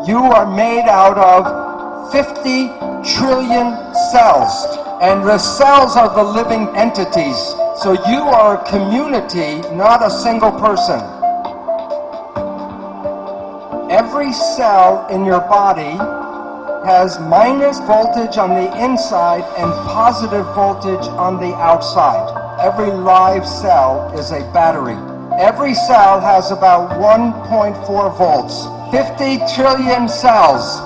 You are made out of 50 trillion cells, and the cells are the living entities. So you are a community, not a single person. Every cell in your body has minus voltage on the inside and positive voltage on the outside. Every live cell is a battery. Every cell has about 1.4 volts. 50 trillion cells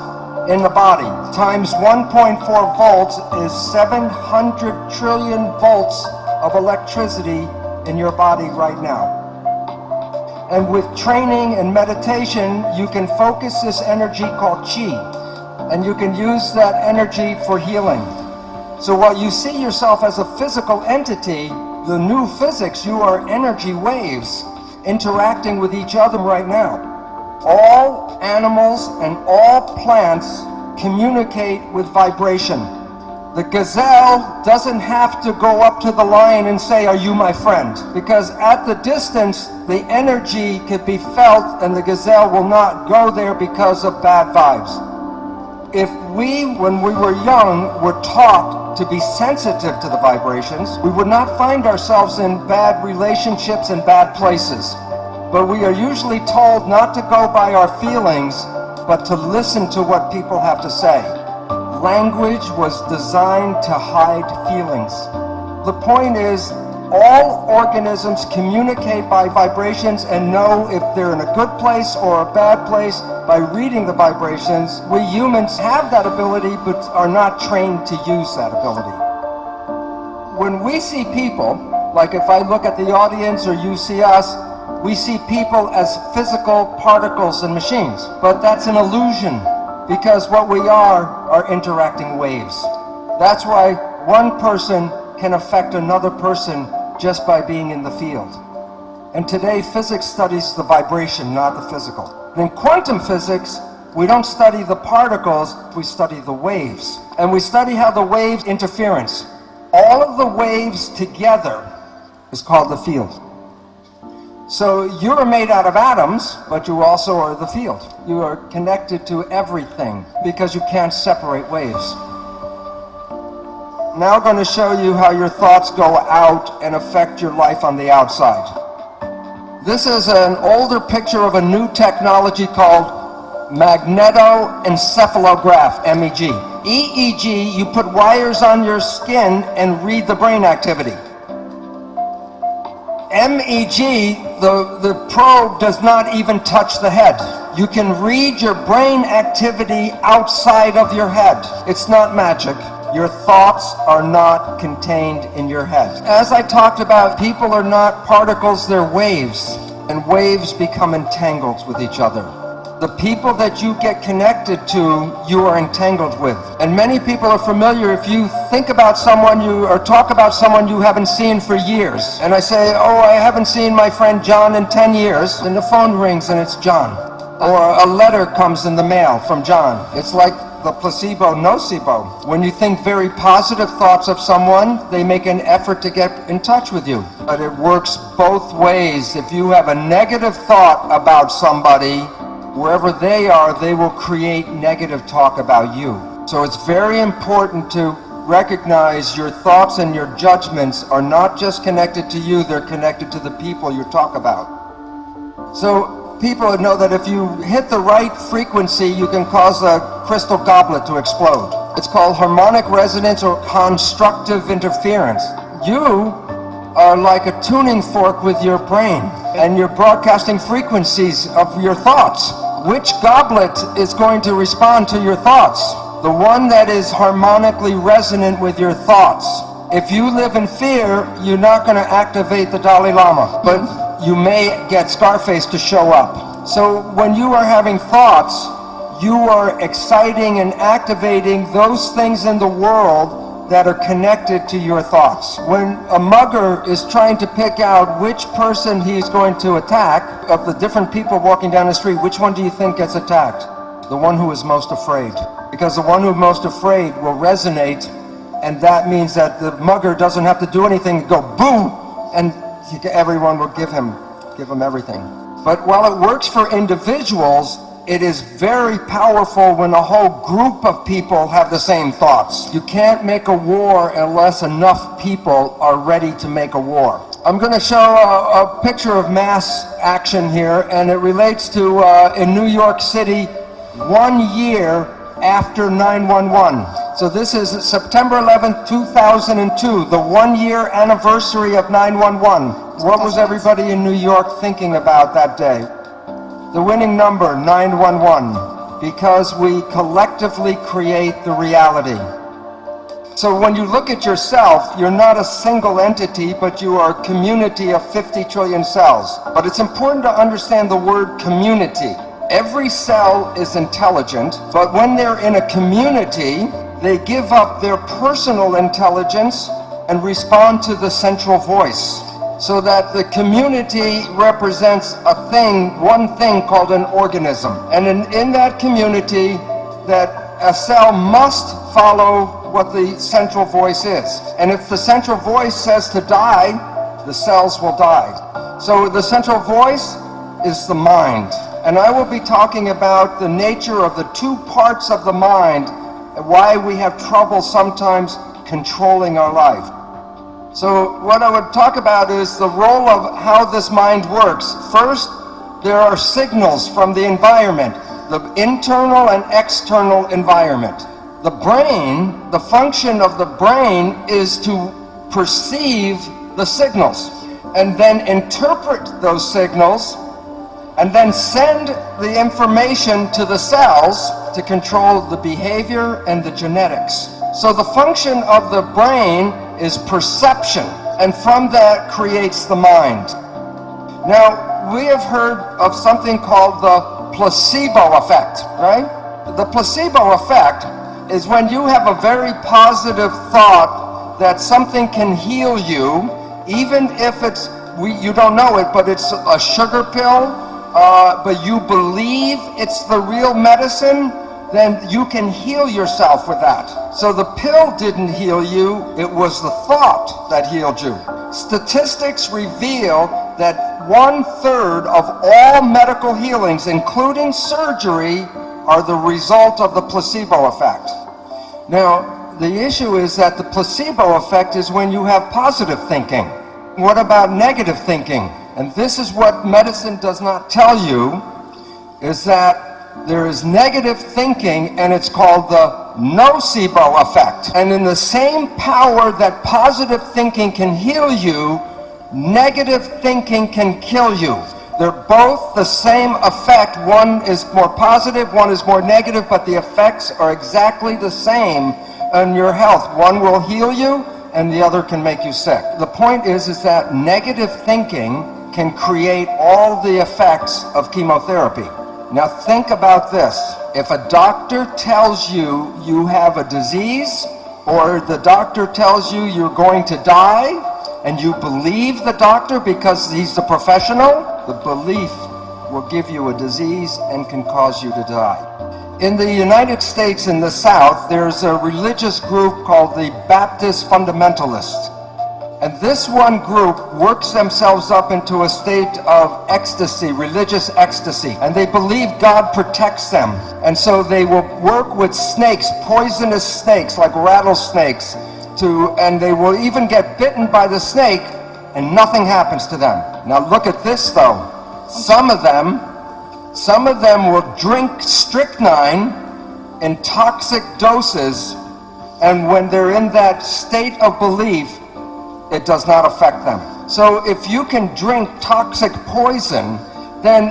in the body times 1.4 volts is 700 trillion volts of electricity in your body right now. And with training and meditation, you can focus this energy called chi, and you can use that energy for healing. So while you see yourself as a physical entity, the new physics, you are energy waves interacting with each other right now. All animals and all plants communicate with vibration. The gazelle doesn't have to go up to the lion and say, "Are you my friend?" Because at the distance, the energy could be felt and the gazelle will not go there because of bad vibes. If we, when we were young, were taught to be sensitive to the vibrations, we would not find ourselves in bad relationships and bad places. But we are usually told not to go by our feelings, but to listen to what people have to say. Language was designed to hide feelings. The point is, all organisms communicate by vibrations and know if they're in a good place or a bad place by reading the vibrations. We humans have that ability, but are not trained to use that ability. When we see people, like if I look at the audience or you see us, we see people as physical particles and machines. But that's an illusion, because what we are interacting waves. That's why one person can affect another person just by being in the field. And today, physics studies the vibration, not the physical. In quantum physics, we don't study the particles, we study the waves. And we study how the waves interference. All of the waves together is called the field. So you're made out of atoms, but you also are the field. You are connected to everything because you can't separate waves. Now I'm going to show you how your thoughts go out and affect your life on the outside. This is an older picture of a new technology called magnetoencephalograph, MEG. EEG, you put wires on your skin and read the brain activity. MEG, the probe does not even touch the head. You can read your brain activity outside of your head. It's not magic. Your thoughts are not contained in your head. As I talked about, people are not particles, they're waves. And waves become entangled with each other. The people that you get connected to, you are entangled with. And many people are familiar if you think about someone or talk about someone you haven't seen for years. And I say, "Oh, I haven't seen my friend John in 10 years. And the phone rings and it's John. Or a letter comes in the mail from John. It's like the placebo, nocebo. When you think very positive thoughts of someone, they make an effort to get in touch with you. But it works both ways. If you have a negative thought about somebody, wherever they are, they will create negative talk about you. So it's very important to recognize your thoughts and your judgments are not just connected to you, they're connected to the people you talk about. So people know that if you hit the right frequency, you can cause a crystal goblet to explode. It's called harmonic resonance or constructive interference. You are like a tuning fork with your brain, and you're broadcasting frequencies of your thoughts. Which goblet is going to respond to your thoughts? The one that is harmonically resonant with your thoughts. If you live in fear, you're not going to activate the Dalai Lama, but you may get Scarface to show up. So when you are having thoughts, you are exciting and activating those things in the world that are connected to your thoughts. When a mugger is trying to pick out which person he's going to attack, of the different people walking down the street, which one do you think gets attacked? The one who is most afraid. Because the one who is most afraid will resonate, and that means that the mugger doesn't have to do anything, go boom, and everyone will give him everything. But while it works for individuals, It is very powerful when a whole group of people have the same thoughts. You can't make a war unless enough people are ready to make a war. I'm going to show a picture of mass action here, and it relates to in New York City 1 year after 9/11. So this is September 11th, 2002, the 1 year anniversary of 9/11. What was everybody in New York thinking about that day? The winning number, 911, because we collectively create the reality. So when you look at yourself, you're not a single entity, but you are a community of 50 trillion cells. But it's important to understand the word community. Every cell is intelligent, but when they're in a community, they give up their personal intelligence and respond to the central voice. So that the community represents a thing, one thing called an organism. And in that community, that a cell must follow what the central voice is. And if the central voice says to die, the cells will die. So the central voice is the mind. And I will be talking about the nature of the two parts of the mind and why we have trouble sometimes controlling our life. So what I would talk about is the role of how this mind works. First, there are signals from the environment, the internal and external environment. The brain, the function of the brain is to perceive the signals and then interpret those signals and then send the information to the cells to control the behavior and the genetics. So the function of the brain is perception, and from that creates the mind. Now, we have heard of something called the placebo effect, right? The placebo effect is when you have a very positive thought that something can heal you, even if you don't know it, but it's a sugar pill, but you believe it's the real medicine, then you can heal yourself with that. So the pill didn't heal you, it was the thought that healed you. Statistics reveal that 1/3 of all medical healings, including surgery, are the result of the placebo effect. Now, the issue is that the placebo effect is when you have positive thinking. What about negative thinking? And this is what medicine does not tell you, is that there is negative thinking, and it's called the nocebo effect. And in the same power that positive thinking can heal you, negative thinking can kill you. They're both the same effect. One is more positive, one is more negative, but the effects are exactly the same on your health. One will heal you, and the other can make you sick. The point is that negative thinking can create all the effects of chemotherapy. Now think about this. If a doctor tells you you have a disease, or the doctor tells you you're going to die, and you believe the doctor because he's the professional, the belief will give you a disease and can cause you to die. In the United States, in the South, there's a religious group called the Baptist Fundamentalists. And this one group works themselves up into a state of ecstasy, religious ecstasy. And they believe God protects them. And so they will work with snakes, poisonous snakes like rattlesnakes, and they will even get bitten by the snake and nothing happens to them. Now look at this though. Some of them will drink strychnine in toxic doses, and when they're in that state of belief, it does not affect them. So if you can drink toxic poison, then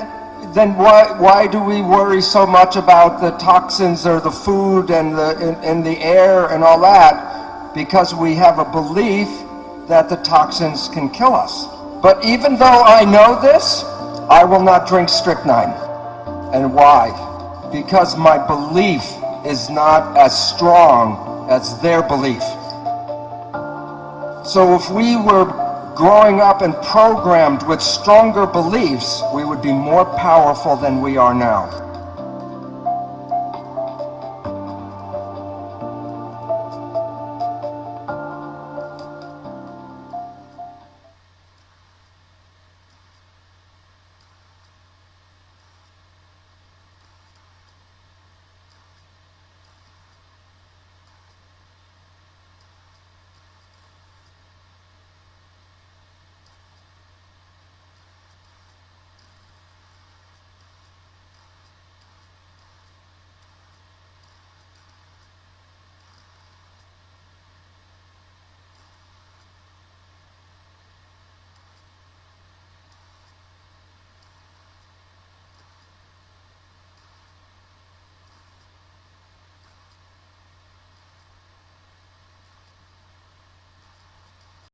why do we worry so much about the toxins or the food and in the air and all that? Because we have a belief that the toxins can kill us. But even though I know this, I will not drink strychnine. And why? Because my belief is not as strong as their belief. So if we were growing up and programmed with stronger beliefs, we would be more powerful than we are now.